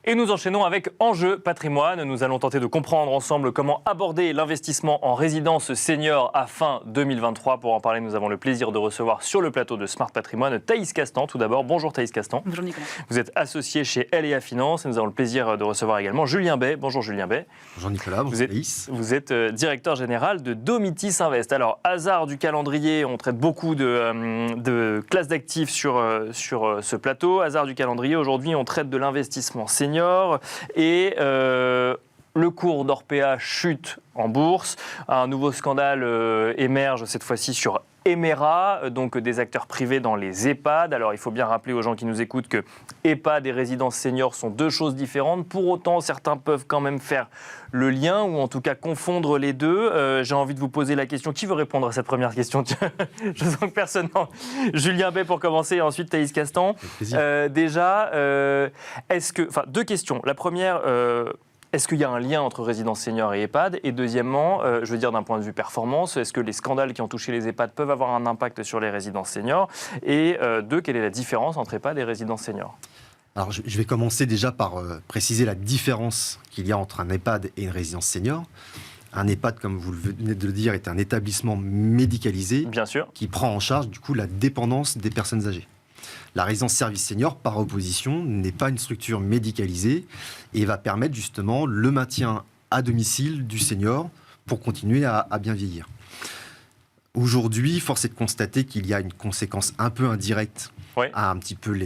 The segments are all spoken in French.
Et nous enchaînons avec Enjeu Patrimoine. Nous allons tenter de comprendre ensemble comment aborder l'investissement en résidence senior à fin 2023. Pour en parler, nous avons le plaisir de recevoir sur le plateau de Smart Patrimoine Thaïs Castan. Tout d'abord, bonjour Thaïs Castan. Bonjour Nicolas. Vous êtes associé chez LEA Finance et nous avons le plaisir de recevoir également Julien Bay. Bonjour Julien Bay. Bonjour Nicolas, bonjour Thaïs. Vous êtes directeur général de Domitis Invest. Alors, hasard du calendrier, on traite beaucoup de classes d'actifs sur ce plateau. Hasard du calendrier, aujourd'hui on traite de l'investissement senior et le cours d'Orpea chute en bourse. Un nouveau scandale émerge cette fois-ci sur Emera, donc des acteurs privés dans les EHPAD. Alors il faut bien rappeler aux gens qui nous écoutent que EHPAD et résidences seniors sont deux choses différentes. Pour autant, certains peuvent quand même faire le lien ou en tout cas confondre les deux. J'ai envie de vous poser la question. Qui veut répondre à cette première question? Je sens que personne. Non. Julien Bay pour commencer et ensuite Thaïs Castan. Déjà, deux questions. La première... Est-ce qu'il y a un lien entre résidence senior et EHPAD? Et deuxièmement, je veux dire d'un point de vue performance, est-ce que les scandales qui ont touché les EHPAD peuvent avoir un impact sur les résidences seniors? Et quelle est la différence entre EHPAD et résidence senior? Alors, je vais commencer déjà par préciser la différence qu'il y a entre un EHPAD et une résidence senior. Un EHPAD, comme vous venez de le dire, est un établissement médicalisé Bien sûr. Qui prend en charge du coup la dépendance des personnes âgées. La résidence service senior, par opposition, n'est pas une structure médicalisée et va permettre justement le maintien à domicile du senior pour continuer à bien vieillir. Aujourd'hui, force est de constater qu'il y a une conséquence un peu indirecte à un petit peu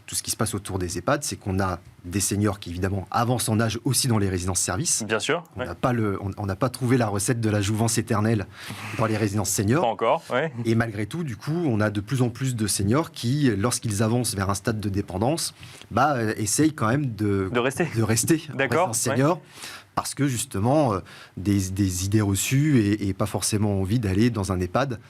tout ce qui se passe autour des EHPAD, c'est qu'on a des seniors qui évidemment avancent en âge aussi dans les résidences services. Bien sûr. On n'a pas trouvé la recette de la jouvence éternelle dans les résidences seniors. Pas encore. Et malgré tout, du coup, on a de plus en plus de seniors qui, lorsqu'ils avancent vers un stade de dépendance, essayent quand même de rester en résidence senior. Parce que justement, des idées reçues et pas forcément envie d'aller dans un EHPAD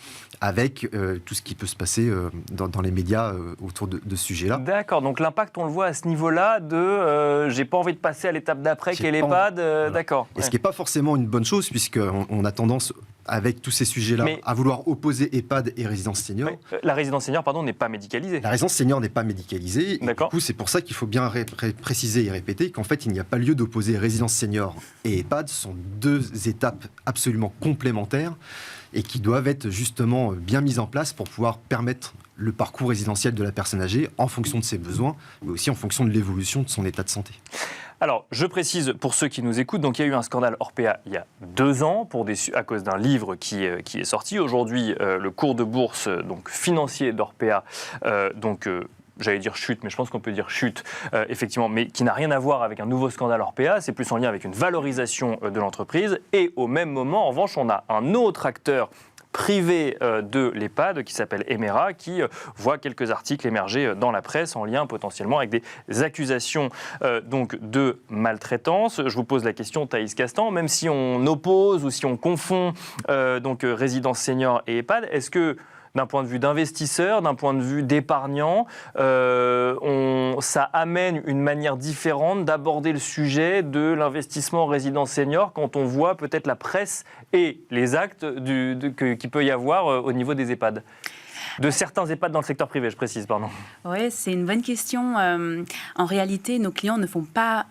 avec tout ce qui peut se passer dans les médias autour de ce sujet-là. D'accord, donc l'impact, on le voit à ce niveau-là de j'ai pas envie de passer à l'étape d'après qu'est l'EHPAD. Voilà. D'accord. Et ce qui n'est pas forcément une bonne chose, puisqu'on a tendance, avec tous ces sujets-là, à vouloir opposer EHPAD et résidence senior. La résidence senior, pardon, n'est pas médicalisée. La résidence senior n'est pas médicalisée. D'accord. Et du coup, c'est pour ça qu'il faut bien préciser et répéter qu'en fait, il n'y a pas lieu d'opposer résidence senior et EHPAD. Ce sont deux étapes absolument complémentaires et qui doivent être justement bien mises en place pour pouvoir permettre le parcours résidentiel de la personne âgée en fonction de ses besoins, mais aussi en fonction de l'évolution de son état de santé. Alors, je précise pour ceux qui nous écoutent, donc il y a eu un scandale Orpea il y a 2 ans à cause d'un livre qui est sorti. Aujourd'hui, le cours de bourse financier d'Orpea, j'allais dire chute, mais je pense qu'on peut dire chute, effectivement, mais qui n'a rien à voir avec un nouveau scandale Orpea, c'est plus en lien avec une valorisation de l'entreprise. Et au même moment, en revanche, on a un autre acteur privé de l'EHPAD qui s'appelle Emera, qui voit quelques articles émerger dans la presse en lien potentiellement avec des accusations de maltraitance. Je vous pose la question, Thaïs Castan, même si on oppose ou si on confond résidence senior et EHPAD, est-ce que d'un point de vue d'investisseur, d'un point de vue d'épargnant, ça amène une manière différente d'aborder le sujet de l'investissement en résidence senior quand on voit peut-être la presse et les actes qu'il peut y avoir au niveau des EHPAD? De certains EHPAD dans le secteur privé, je précise, pardon. Oui, c'est une bonne question. En réalité, nos clients ne font pas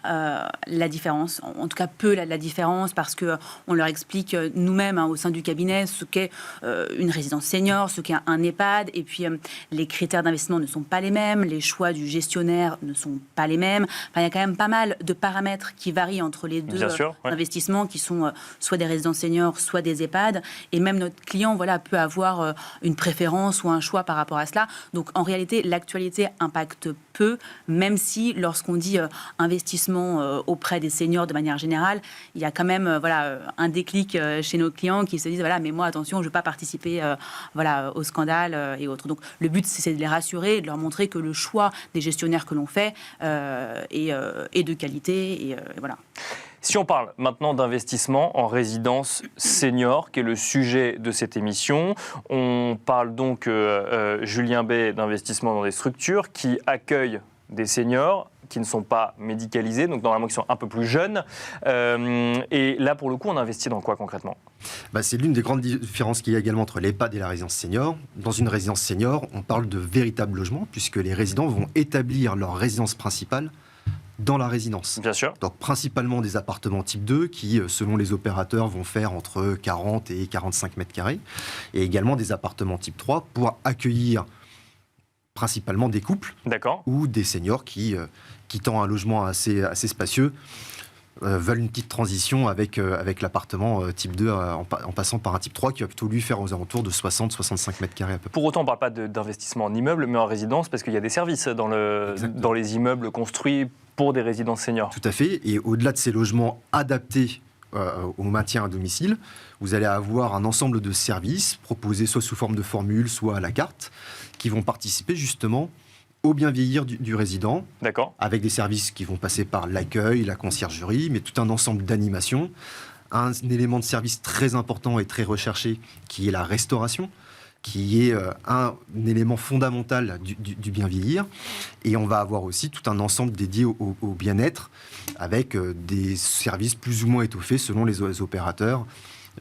la différence, en tout cas peu la différence, parce qu'on leur explique nous-mêmes au sein du cabinet ce qu'est une résidence senior, ce qu'est un EHPAD, et puis les critères d'investissement ne sont pas les mêmes, les choix du gestionnaire ne sont pas les mêmes. Enfin, il y a quand même pas mal de paramètres qui varient entre les deux investissements, qui sont soit des résidences seniors, soit des EHPAD, et même notre client peut avoir une préférence ou un choix par rapport à cela. Donc en réalité, l'actualité impacte peu, même si lorsqu'on dit investissement auprès des seniors de manière générale, il y a quand même un déclic chez nos clients qui se disent mais moi attention, je ne veux pas participer au scandale et autres. Donc le but c'est de les rassurer et de leur montrer que le choix des gestionnaires que l'on fait est de qualité et voilà. Si on parle maintenant d'investissement en résidence senior, qui est le sujet de cette émission, on parle donc, Julien Bay, d'investissement dans des structures qui accueillent des seniors qui ne sont pas médicalisés, donc normalement qui sont un peu plus jeunes. Et là, pour le coup, on investit dans quoi concrètement ? C'est l'une des grandes différences qu'il y a également entre l'EHPAD et la résidence senior. Dans une résidence senior, on parle de véritable logement, puisque les résidents vont établir leur résidence principale dans la résidence. Bien sûr. Donc principalement des appartements type 2 qui, selon les opérateurs, vont faire entre 40 et 45 mètres carrés. Et également des appartements type 3 pour accueillir principalement des couples ou des seniors qui, quittant un logement assez spacieux, veulent une petite transition avec l'appartement type 2 en passant par un type 3 qui va plutôt lui faire aux alentours de 60-65 mètres carrés à peu près. Pour autant, on ne parle pas d'investissement en immeuble, mais en résidence, parce qu'il y a des services dans les immeubles construits pour des résidences seniors. Tout à fait. Et au-delà de ces logements adaptés au maintien à domicile, vous allez avoir un ensemble de services proposés soit sous forme de formule, soit à la carte, qui vont participer justement au bien vieillir du résident, avec des services qui vont passer par l'accueil, la conciergerie, mais tout un ensemble d'animations. Un élément de service très important et très recherché qui est la restauration, qui est un élément fondamental du bien vieillir. Et on va avoir aussi tout un ensemble dédié au bien-être, avec des services plus ou moins étoffés selon les opérateurs,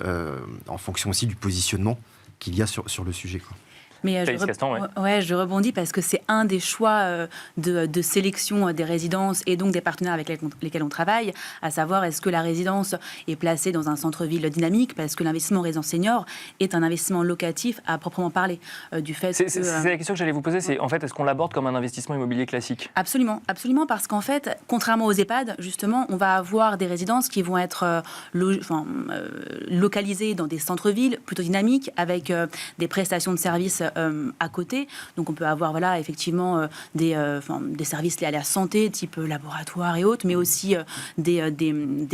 en fonction aussi du positionnement qu'il y a sur le sujet, quoi. Mais je rebondis parce que c'est un des choix de sélection des résidences et donc des partenaires avec lesquels on travaille, à savoir est-ce que la résidence est placée dans un centre-ville dynamique, parce que l'investissement résidence senior est un investissement locatif à proprement parler. C'est la question que j'allais vous poser, c'est en fait est-ce qu'on l'aborde comme un investissement immobilier classique ? Absolument, parce qu'en fait, contrairement aux EHPAD, justement, on va avoir des résidences qui vont être localisées dans des centres-villes plutôt dynamiques, avec des prestations de services à côté. Donc on peut avoir effectivement des services liés à la santé, type laboratoire et autres, mais aussi des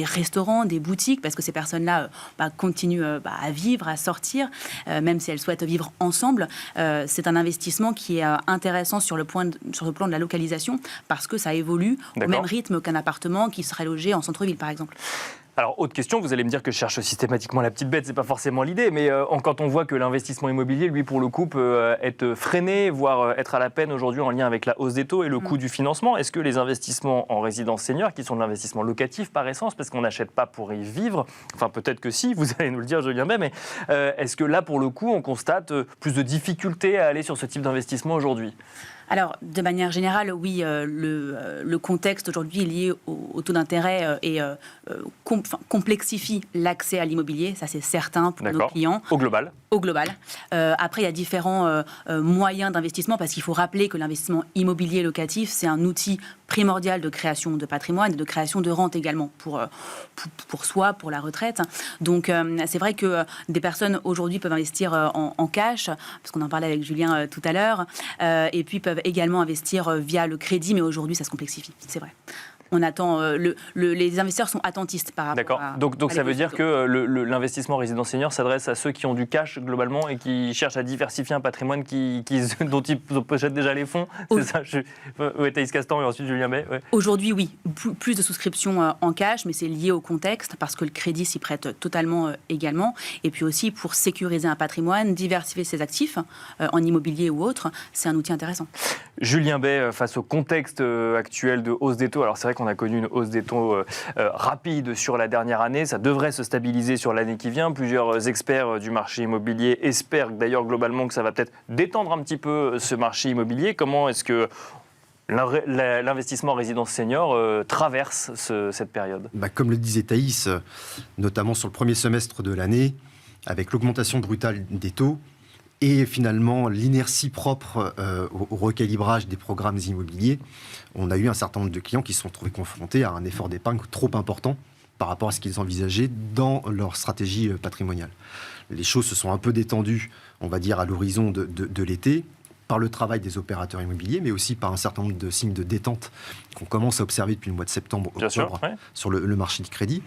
restaurants, des boutiques, parce que ces personnes-là continuent à vivre, à sortir, même si elles souhaitent vivre ensemble. C'est un investissement qui est intéressant sur le plan de la localisation, parce que ça évolue au même rythme qu'un appartement qui serait logé en centre-ville, par exemple. Alors, autre question, vous allez me dire que je cherche systématiquement la petite bête, c'est pas forcément l'idée, mais quand on voit que l'investissement immobilier, lui, pour le coup, peut être freiné, voire être à la peine aujourd'hui en lien avec la hausse des taux et le coût du financement, est-ce que les investissements en résidence senior, qui sont de l'investissement locatif par essence, parce qu'on n'achète pas pour y vivre, enfin peut-être que si, vous allez nous le dire, Julien Bay, mais est-ce que là, pour le coup, on constate plus de difficultés à aller sur ce type d'investissement aujourd'hui ? Alors, de manière générale, oui, le contexte aujourd'hui est lié au taux d'intérêt et complexifie l'accès à l'immobilier, ça c'est certain pour nos clients. Au global. Après, il y a différents moyens d'investissement, parce qu'il faut rappeler que l'investissement immobilier locatif, c'est un outil primordial de création de patrimoine et de création de rente également pour soi, pour la retraite. Donc, c'est vrai que des personnes aujourd'hui peuvent investir en cash, parce qu'on en parlait avec Julien tout à l'heure, et puis peuvent également investir via le crédit, mais aujourd'hui, ça se complexifie, c'est vrai. On attend, les investisseurs sont attentistes par rapport à... Donc ça veut dire que l'investissement résidence senior s'adresse à ceux qui ont du cash globalement et qui cherchent à diversifier un patrimoine dont ils possèdent déjà les fonds. C'est ça, Thaïs Castan et ensuite Julien Bay. Aujourd'hui, oui, plus de souscriptions en cash, mais c'est lié au contexte, parce que le crédit s'y prête totalement également. Et puis aussi, pour sécuriser un patrimoine, diversifier ses actifs en immobilier ou autre, c'est un outil intéressant. Julien Bay, face au contexte actuel de hausse des taux, alors c'est vrai qu'on a connu une hausse des taux rapide sur la dernière année, ça devrait se stabiliser sur l'année qui vient. Plusieurs experts du marché immobilier espèrent d'ailleurs globalement que ça va peut-être détendre un petit peu ce marché immobilier. Comment est-ce que l'investissement résidence senior traverse cette période ? Comme le disait Thaïs, notamment sur le premier semestre de l'année, avec l'augmentation brutale des taux, et finalement l'inertie propre au recalibrage des programmes immobiliers, on a eu un certain nombre de clients qui se sont trouvés confrontés à un effort d'épargne trop important par rapport à ce qu'ils envisageaient dans leur stratégie patrimoniale. Les choses se sont un peu détendues, on va dire, à l'horizon de l'été, par le travail des opérateurs immobiliers, mais aussi par un certain nombre de signes de détente qu'on commence à observer depuis le mois de septembre-octobre sur le marché du crédit.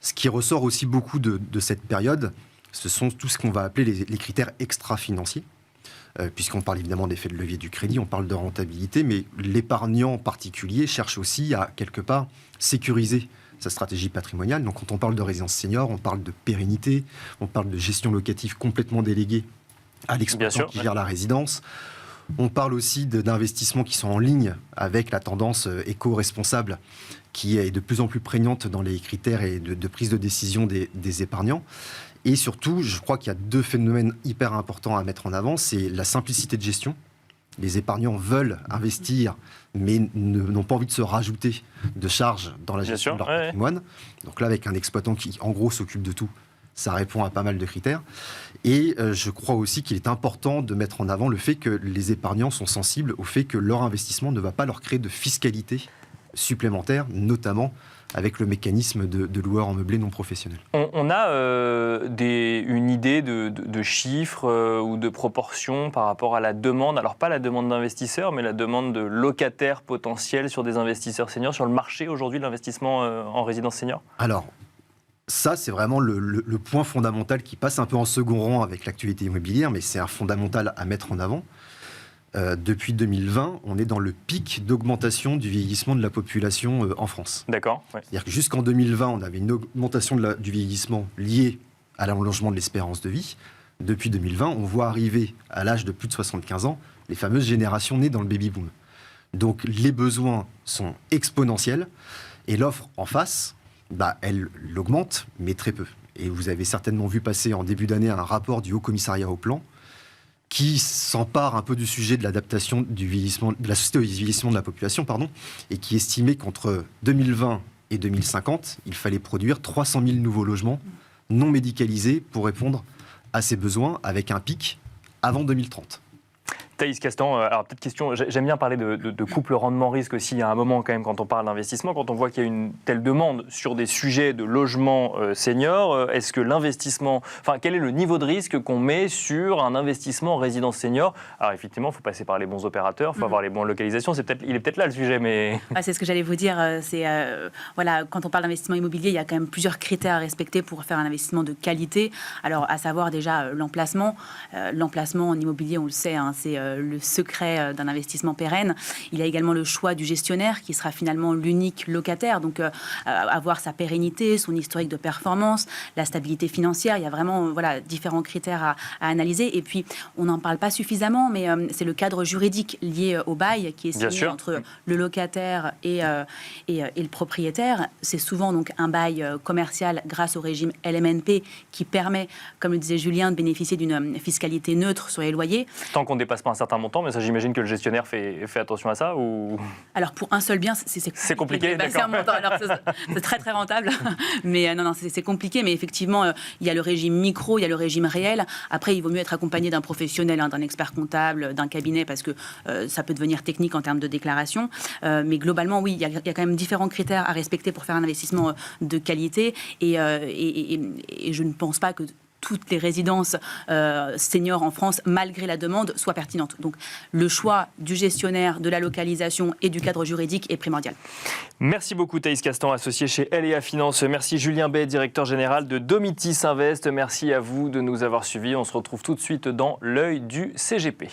Ce qui ressort aussi beaucoup de cette période, ce sont tout ce qu'on va appeler les critères extra-financiers, puisqu'on parle évidemment d'effet de levier du crédit, on parle de rentabilité, mais l'épargnant en particulier cherche aussi à, quelque part, sécuriser sa stratégie patrimoniale. Donc quand on parle de résidence senior, on parle de pérennité, on parle de gestion locative complètement déléguée à l'exploitant qui gère la résidence. On parle aussi d'investissements qui sont en ligne avec la tendance éco-responsable qui est de plus en plus prégnante dans les critères et de prise de décision des épargnants. Et surtout, je crois qu'il y a deux phénomènes hyper importants à mettre en avant. C'est la simplicité de gestion Les épargnants veulent investir, mais n'ont pas envie de se rajouter de charges dans la gestion de leur patrimoine. Donc là, avec un exploitant qui, en gros, s'occupe de tout, ça répond à pas mal de critères. Et je crois aussi qu'il est important de mettre en avant le fait que les épargnants sont sensibles au fait que leur investissement ne va pas leur créer de fiscalité supplémentaire, notamment avec le mécanisme de loueurs en meublé non professionnels. On a une idée de chiffres ou de proportions par rapport à la demande, alors pas la demande d'investisseurs, mais la demande de locataires potentiels sur des investisseurs seniors, sur le marché aujourd'hui de l'investissement en résidence senior? Alors, ça, c'est vraiment le point fondamental qui passe un peu en second rang avec l'actualité immobilière, mais c'est un fondamental à mettre en avant. Depuis 2020, on est dans le pic d'augmentation du vieillissement de la population en France. D'accord. Ouais. C'est-à-dire que jusqu'en 2020, on avait une augmentation du vieillissement liée à l'allongement de l'espérance de vie. Depuis 2020, on voit arriver à l'âge de plus de 75 ans les fameuses générations nées dans le baby-boom. Donc les besoins sont exponentiels et l'offre en face, elle augmente, mais très peu. Et vous avez certainement vu passer en début d'année un rapport du Haut Commissariat au Plan qui s'empare un peu du sujet de l'adaptation du vieillissement, de la société au vieillissement de la population, et qui estimait qu'entre 2020 et 2050, il fallait produire 300 000 nouveaux logements non médicalisés pour répondre à ces besoins, avec un pic avant 2030. Thaïs Castan, alors peut-être question, j'aime bien parler de couple rendement-risque aussi, il y a un moment quand même quand on parle d'investissement, quand on voit qu'il y a une telle demande sur des sujets de logement senior, est-ce que l'investissement, quel est le niveau de risque qu'on met sur un investissement en résidence senior? Alors effectivement, il faut passer par les bons opérateurs, il faut avoir les bonnes localisations, il est peut-être là le sujet, mais... C'est ce que j'allais vous dire, quand on parle d'investissement immobilier, il y a quand même plusieurs critères à respecter pour faire un investissement de qualité. Alors à savoir déjà l'emplacement. L'emplacement en immobilier, on le sait, c'est le secret d'un investissement pérenne. Il y a également le choix du gestionnaire qui sera finalement l'unique locataire, donc avoir sa pérennité, son historique de performance, la stabilité financière. Il y a vraiment différents critères à analyser. Et puis, on n'en parle pas suffisamment, mais c'est le cadre juridique lié au bail qui est signé entre le locataire et le propriétaire. C'est souvent donc un bail commercial grâce au régime LMNP qui permet, comme le disait Julien, de bénéficier d'une fiscalité neutre sur les loyers. Tant qu'on ne dépasse pas un certain montant, mais ça, j'imagine que le gestionnaire fait attention à ça ou... Alors, pour un seul bien, c'est compliqué, d'accord. Alors, c'est très, très rentable. Mais non, c'est compliqué. Mais effectivement, il y a le régime micro, il y a le régime réel. Après, il vaut mieux être accompagné d'un professionnel, d'un expert comptable, d'un cabinet, parce que ça peut devenir technique en termes de déclaration. Mais globalement, oui, il y a quand même différents critères à respecter pour faire un investissement de qualité. Et je ne pense pas que toutes les résidences seniors en France, malgré la demande, soient pertinentes. Donc, le choix du gestionnaire, de la localisation et du cadre juridique est primordial. Merci beaucoup Thaïs Castan, associé chez LEA Finance. Merci Julien Bay, directeur général de Domitis Invest. Merci à vous de nous avoir suivis. On se retrouve tout de suite dans l'œil du CGP.